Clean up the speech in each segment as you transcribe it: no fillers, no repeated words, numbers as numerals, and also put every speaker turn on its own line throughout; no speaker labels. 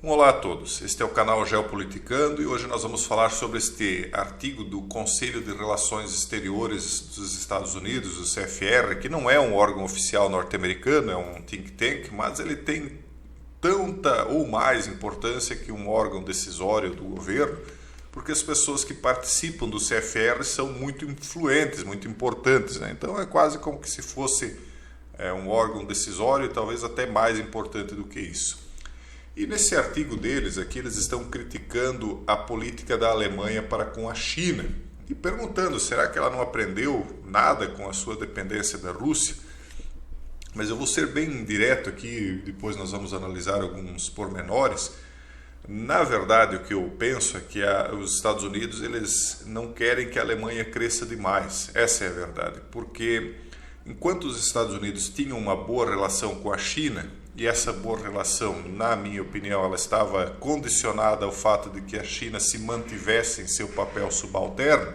Olá a todos, este é o canal Geopoliticando e hoje nós vamos falar sobre este artigo do Conselho de Relações Exteriores dos Estados Unidos, o CFR, que não é um órgão oficial norte-americano, é um think tank, mas ele tem tanta ou mais importância que um órgão decisório do governo, porque as pessoas que participam do CFR são muito influentes, muito importantes, né? Então é quase como que se fosse um órgão decisório e talvez até mais importante do que isso. E nesse artigo deles aqui, eles estão criticando a política da Alemanha para com a China e perguntando, será que ela não aprendeu nada com a sua dependência da Rússia? Mas eu vou ser bem direto aqui, depois nós vamos analisar alguns pormenores. Na verdade, o que eu penso é que os Estados Unidos eles não querem que a Alemanha cresça demais. Essa é a verdade, porque enquanto os Estados Unidos tinham uma boa relação com a China, e essa boa relação, na minha opinião, ela estava condicionada ao fato de que a China se mantivesse em seu papel subalterno.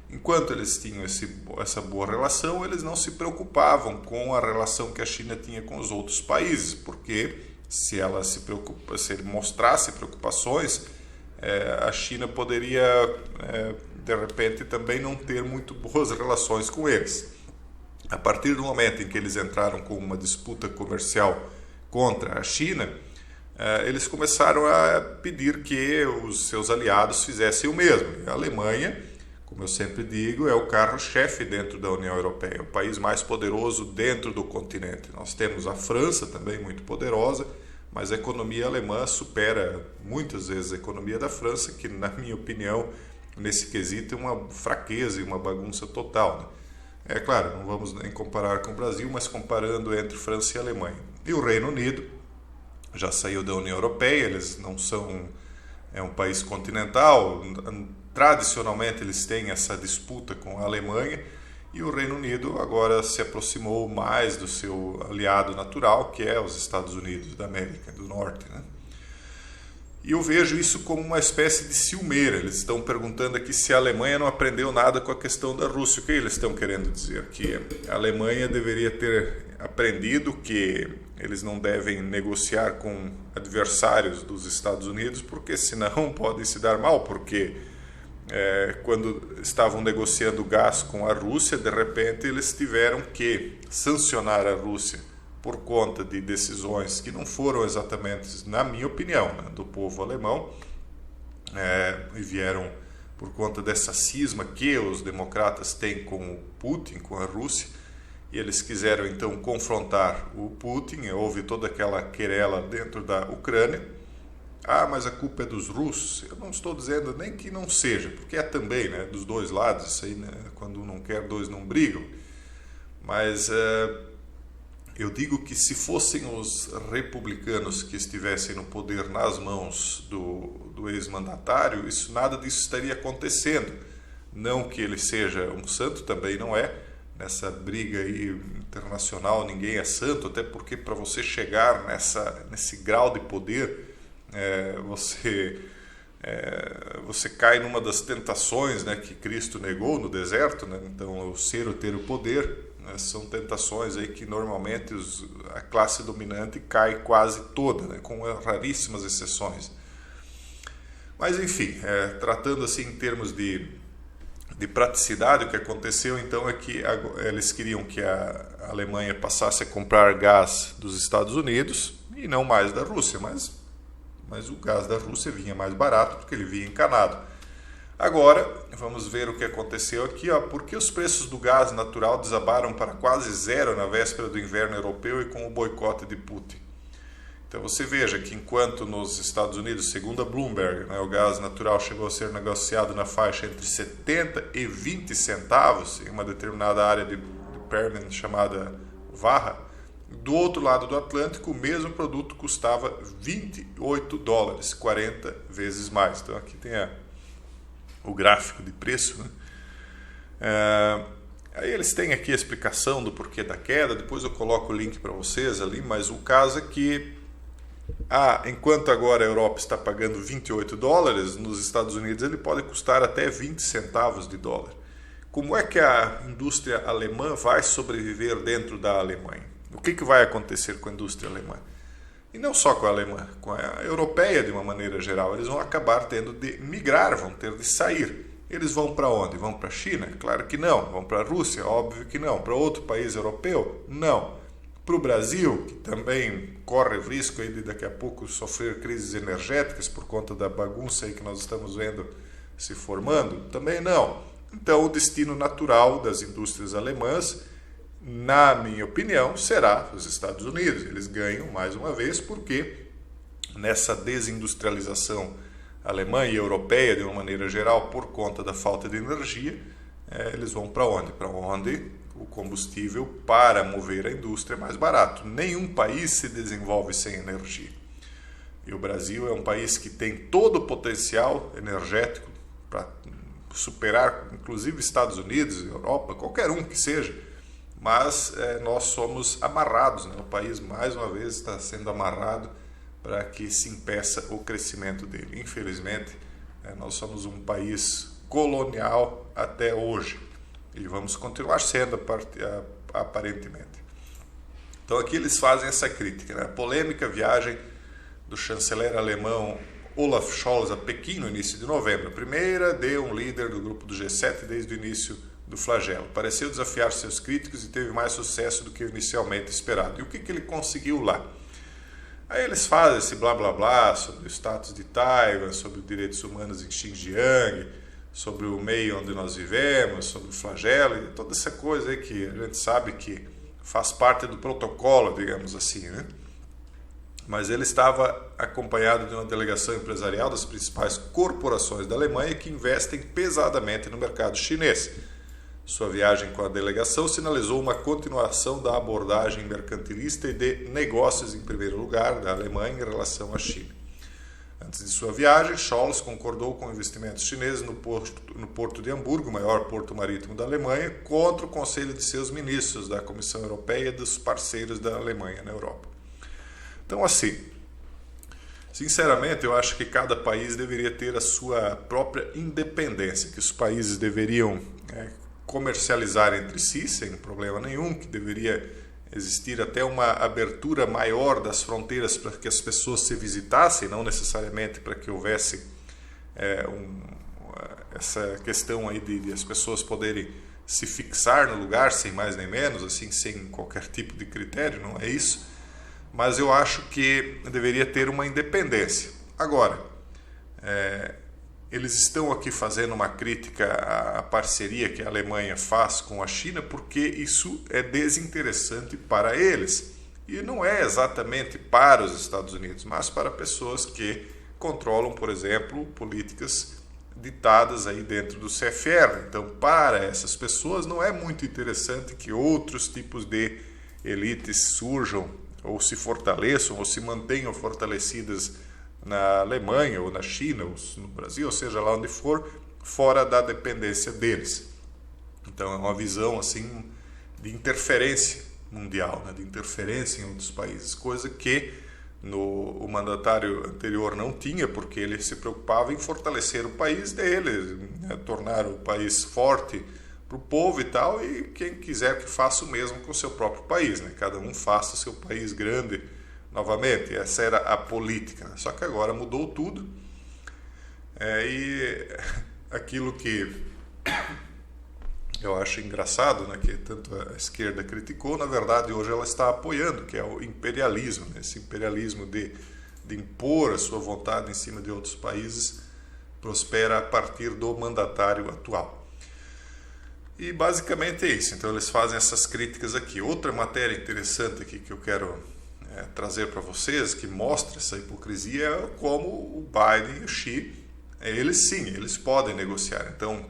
Enquanto eles tinham essa boa relação, eles não se preocupavam com a relação que a China tinha com os outros países, porque se ele mostrasse preocupações, a China poderia, de repente, também não ter muito boas relações com eles. A partir do momento em que eles entraram com uma disputa comercial contra a China, eles começaram a pedir que os seus aliados fizessem o mesmo. E a Alemanha, como eu sempre digo, é o carro-chefe dentro da União Europeia, é o país mais poderoso dentro do continente. Nós temos a França também muito poderosa, mas a economia alemã supera muitas vezes a economia da França, que na minha opinião, nesse quesito, é uma fraqueza e uma bagunça total, né? É claro, não vamos nem comparar com o Brasil, mas comparando entre França e Alemanha. E o Reino Unido já saiu da União Europeia, eles não são um país continental, tradicionalmente eles têm essa disputa com a Alemanha, e o Reino Unido agora se aproximou mais do seu aliado natural, que é os Estados Unidos da América do Norte, né? E eu vejo isso como uma espécie de ciumeira. Eles estão perguntando aqui se a Alemanha não aprendeu nada com a questão da Rússia. O que eles estão querendo dizer? Que a Alemanha deveria ter aprendido que eles não devem negociar com adversários dos Estados Unidos, porque senão podem se dar mal, porque quando estavam negociando gás com a Rússia, de repente eles tiveram que sancionar a Rússia por conta de decisões que não foram exatamente, na minha opinião, né, do povo alemão, e vieram por conta dessa cisma que os democratas têm com o Putin, com a Rússia, e eles quiseram então confrontar o Putin. Houve toda aquela querela dentro da Ucrânia. Mas a culpa é dos russos. Eu não estou dizendo nem que não seja, porque é também, né, dos dois lados, isso aí, né, quando um não quer, dois não brigam. Mas eu digo que se fossem os republicanos que estivessem no poder nas mãos do ex-mandatário, nada disso estaria acontecendo. Não que ele seja um santo, também não é. Nessa briga aí internacional ninguém é santo, até porque para você chegar nesse grau de poder, você cai numa das tentações, né, que Cristo negou no deserto, né? Então o ser ou ter o poder, são tentações aí que normalmente a classe dominante cai quase toda, né, com raríssimas exceções. Mas enfim, tratando assim em termos de praticidade, o que aconteceu então é que eles queriam que a Alemanha passasse a comprar gás dos Estados Unidos e não mais da Rússia, mas o gás da Rússia vinha mais barato porque ele vinha encanado. Agora, vamos ver o que aconteceu aqui, porque os preços do gás natural desabaram para quase zero na véspera do inverno europeu e com o boicote de Putin. Então você veja que enquanto nos Estados Unidos, segundo a Bloomberg, né, o gás natural chegou a ser negociado na faixa entre 70 e 20 centavos em uma determinada área de Permian chamada Waha, do outro lado do Atlântico o mesmo produto custava $28, 40 vezes mais. Então aqui tem o gráfico de preço, né? Aí eles têm aqui a explicação do porquê da queda, depois eu coloco o link para vocês ali, mas o caso é que enquanto agora a Europa está pagando $28, nos Estados Unidos ele pode custar até 20 centavos de dólar. Como é que a indústria alemã vai sobreviver dentro da Alemanha? O que vai acontecer com a indústria alemã? E não só com a alemã, com a europeia de uma maneira geral. Eles vão acabar tendo de migrar, vão ter de sair. Eles vão para onde? Vão para a China? Claro que não. Vão para a Rússia? Óbvio que não. Para outro país europeu? Não. Para o Brasil, que também corre o risco aí de daqui a pouco sofrer crises energéticas por conta da bagunça aí que nós estamos vendo se formando? Também não. Então, o destino natural das indústrias alemãs, na minha opinião, será os Estados Unidos. Eles ganham, mais uma vez, porque nessa desindustrialização alemã e europeia, de uma maneira geral, por conta da falta de energia, eles vão para onde? Para onde o combustível para mover a indústria é mais barato. Nenhum país se desenvolve sem energia. E o Brasil é um país que tem todo o potencial energético para superar, inclusive, Estados Unidos, Europa, qualquer um que seja, mas nós somos amarrados, né? O país, mais uma vez, está sendo amarrado para que se impeça o crescimento dele. Infelizmente, nós somos um país colonial até hoje e vamos continuar sendo aparentemente. Então aqui eles fazem essa crítica, né? A polêmica viagem do chanceler alemão Olaf Scholz a Pequim no início de novembro, a primeira de um líder do grupo do G7 desde o início do flagelo. Pareceu desafiar seus críticos e teve mais sucesso do que inicialmente esperado. E o que ele conseguiu lá? Aí eles fazem esse blá blá blá sobre o status de Taiwan, sobre os direitos humanos em Xinjiang, sobre o meio onde nós vivemos, sobre o flagelo e toda essa coisa aí que a gente sabe que faz parte do protocolo, digamos assim, né? Mas ele estava acompanhado de uma delegação empresarial das principais corporações da Alemanha que investem pesadamente no mercado chinês. Sua viagem com a delegação sinalizou uma continuação da abordagem mercantilista e de negócios em primeiro lugar da Alemanha em relação à China. Antes de sua viagem, Scholz concordou com investimentos chineses no porto de Hamburgo, o maior porto marítimo da Alemanha, contra o conselho de seus ministros da Comissão Europeia e dos parceiros da Alemanha na Europa. Então, assim, sinceramente, eu acho que cada país deveria ter a sua própria independência, que os países deveriam comercializar entre si, sem problema nenhum, que deveria existir até uma abertura maior das fronteiras para que as pessoas se visitassem, não necessariamente para que houvesse essa questão aí de as pessoas poderem se fixar no lugar, sem mais nem menos, assim, sem qualquer tipo de critério, não é isso. Mas eu acho que deveria ter uma independência. Agora, eles estão aqui fazendo uma crítica à parceria que a Alemanha faz com a China porque isso é desinteressante para eles. E não é exatamente para os Estados Unidos, mas para pessoas que controlam, por exemplo, políticas ditadas aí dentro do CFR. Então, para essas pessoas não é muito interessante que outros tipos de elites surjam ou se fortaleçam ou se mantenham fortalecidas na Alemanha ou na China ou no Brasil, ou seja lá onde for, fora da dependência deles. Então é uma visão assim de interferência mundial, né? De interferência em outros países, coisa que o mandatário anterior não tinha, porque ele se preocupava em fortalecer o país dele, né? Tornar o país forte para o povo e tal, e quem quiser que faça o mesmo com o seu próprio país, né? Cada um faça o seu país grande novamente. Essa era a política, né? Só que agora mudou tudo, e aquilo que eu acho engraçado, né, que tanto a esquerda criticou, na verdade hoje ela está apoiando, que é o imperialismo, né? Esse imperialismo de impor a sua vontade em cima de outros países prospera a partir do mandatário atual. E basicamente é isso. Então eles fazem essas críticas aqui. Outra matéria interessante aqui que eu quero trazer para vocês, que mostra essa hipocrisia, é como o Biden e o Xi, eles sim, eles podem negociar. Então,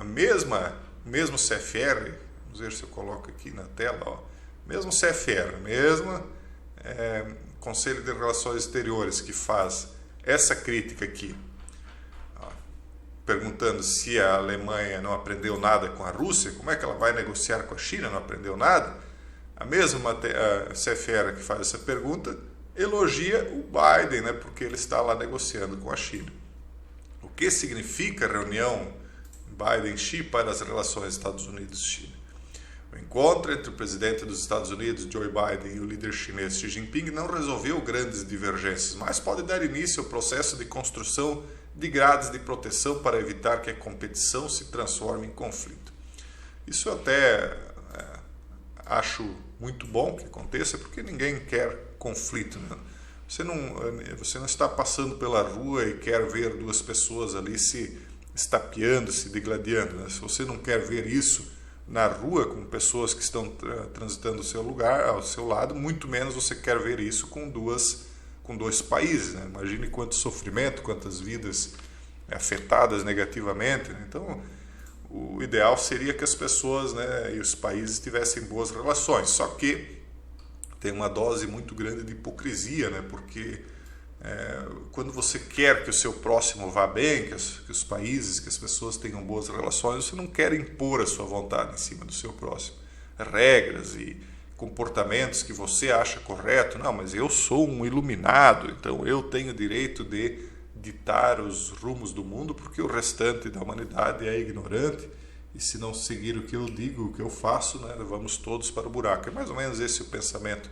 mesmo CFR, vamos ver se eu coloco aqui na tela, ó, mesmo CFR, Conselho de Relações Exteriores, que faz essa crítica aqui, perguntando se a Alemanha não aprendeu nada com a Rússia, como é que ela vai negociar com a China, não aprendeu nada? A mesma CFR que faz essa pergunta elogia o Biden, né, porque ele está lá negociando com a China. O que significa a reunião Biden-Xi para as relações Estados Unidos-China? O encontro entre o presidente dos Estados Unidos, Joe Biden, e o líder chinês Xi Jinping não resolveu grandes divergências, mas pode dar início ao processo de construção de grades de proteção para evitar que a competição se transforme em conflito. Isso eu até acho muito bom que aconteça, porque ninguém quer conflito, né? Você não está passando pela rua e quer ver duas pessoas ali se estapeando, se degladiando, né? Se você não quer ver isso na rua com pessoas que estão transitando ao seu lado, muito menos você quer ver isso com dois países, né? Imagine quanto sofrimento, quantas vidas afetadas negativamente, né? Então, o ideal seria que as pessoas, né, e os países tivessem boas relações, só que tem uma dose muito grande de hipocrisia, né? Porque quando você quer que o seu próximo vá bem, que os países, que as pessoas tenham boas relações, você não quer impor a sua vontade em cima do seu próximo. Regras e comportamentos que você acha correto. Não, mas eu sou um iluminado, então eu tenho direito de ditar os rumos do mundo, porque o restante da humanidade é ignorante, e se não seguir o que eu digo, o que eu faço, né, vamos todos para o buraco. É mais ou menos esse o pensamento.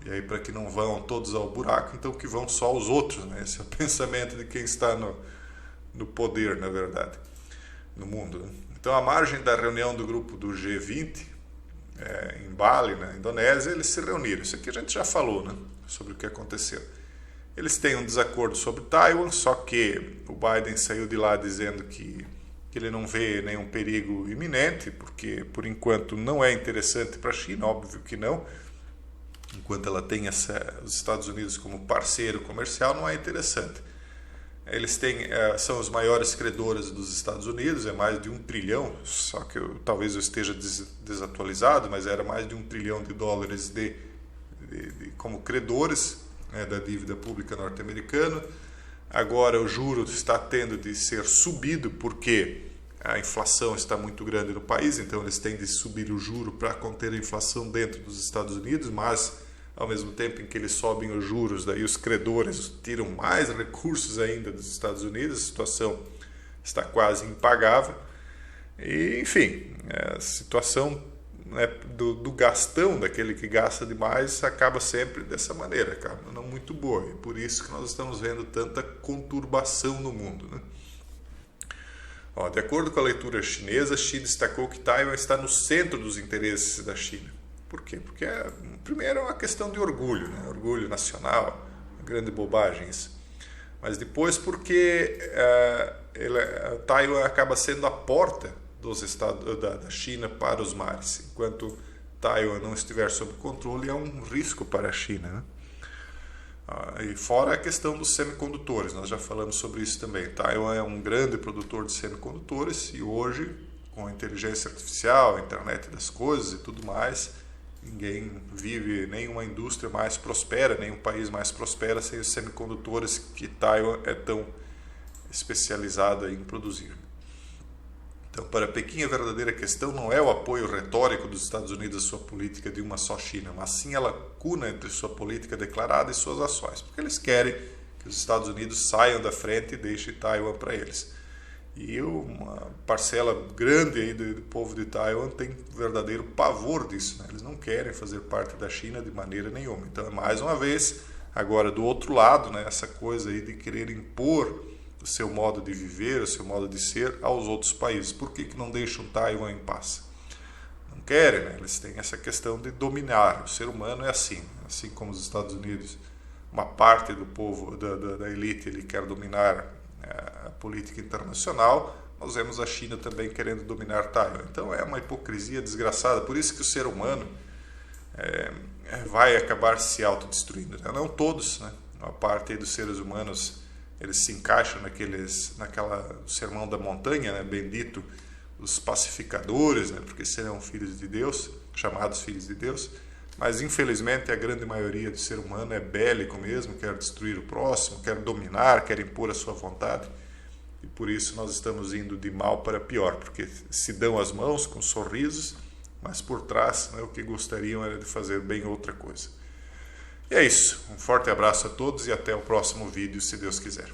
E aí, para que não vão todos ao buraco, então que vão só os outros, né? Esse é o pensamento de quem está no poder, na verdade, no mundo, né? Então, à margem da reunião do grupo do G20, em Bali, na Indonésia, eles se reuniram. Isso aqui a gente já falou, né? Sobre o que aconteceu. Eles têm um desacordo sobre Taiwan, só que o Biden saiu de lá dizendo que ele não vê nenhum perigo iminente, porque, por enquanto, não é interessante para a China, óbvio que não. Enquanto ela tem os Estados Unidos como parceiro comercial, não é interessante. Eles são os maiores credores dos Estados Unidos, é mais de 1 trilhão, só que talvez eu esteja desatualizado, mas era mais de 1 trilhão de dólares como credores, né, da dívida pública norte-americana. Agora o juro está tendo de ser subido porque a inflação está muito grande no país, então eles têm de subir o juro para conter a inflação dentro dos Estados Unidos, mas ao mesmo tempo em que eles sobem os juros, daí os credores tiram mais recursos ainda dos Estados Unidos, a situação está quase impagável. E, enfim, a situação, né, do gastão, daquele que gasta demais, acaba sempre dessa maneira, acaba não muito boa. E por isso que nós estamos vendo tanta conturbação no mundo, né? De acordo com a leitura chinesa, Xi destacou que Taiwan está no centro dos interesses da China. Por quê? Porque, primeiro, é uma questão de orgulho, né? Orgulho nacional, uma grande bobagem isso. Mas depois porque Taiwan acaba sendo a porta da China para os mares. Enquanto Taiwan não estiver sob controle, é um risco para a China, né? E fora a questão dos semicondutores, nós já falamos sobre isso também. Taiwan é um grande produtor de semicondutores e hoje, com a inteligência artificial, a internet das coisas e tudo mais, ninguém vive, nenhuma indústria mais prospera, nenhum país mais prospera sem os semicondutores que Taiwan é tão especializada em produzir. Então, para Pequim, a verdadeira questão não é o apoio retórico dos Estados Unidos à sua política de uma só China, mas sim a lacuna entre sua política declarada e suas ações, porque eles querem que os Estados Unidos saiam da frente e deixem Taiwan para eles. E uma parcela grande aí do povo de Taiwan tem verdadeiro pavor disso, né? Eles não querem fazer parte da China de maneira nenhuma. Então, mais uma vez, agora do outro lado, né, essa coisa aí de querer impor o seu modo de viver, o seu modo de ser aos outros países. Por que não deixam Taiwan em paz? Não querem, né? Eles têm essa questão de dominar. O ser humano é assim como os Estados Unidos, uma parte do povo, da elite, ele quer dominar a política internacional, nós vemos a China também querendo dominar Taiwan. Então é uma hipocrisia desgraçada, por isso que o ser humano vai acabar se autodestruindo, né? Não todos, né? Uma parte aí dos seres humanos, eles se encaixam naquela sermão da montanha, né? Bendito os pacificadores, né? Porque serão filhos de Deus, chamados filhos de Deus. Mas infelizmente a grande maioria do ser humano é bélico mesmo, quer destruir o próximo, quer dominar, quer impor a sua vontade. E por isso nós estamos indo de mal para pior, porque se dão as mãos com sorrisos, mas por trás, né, o que gostariam era de fazer bem outra coisa. E é isso. Um forte abraço a todos e até o próximo vídeo, se Deus quiser.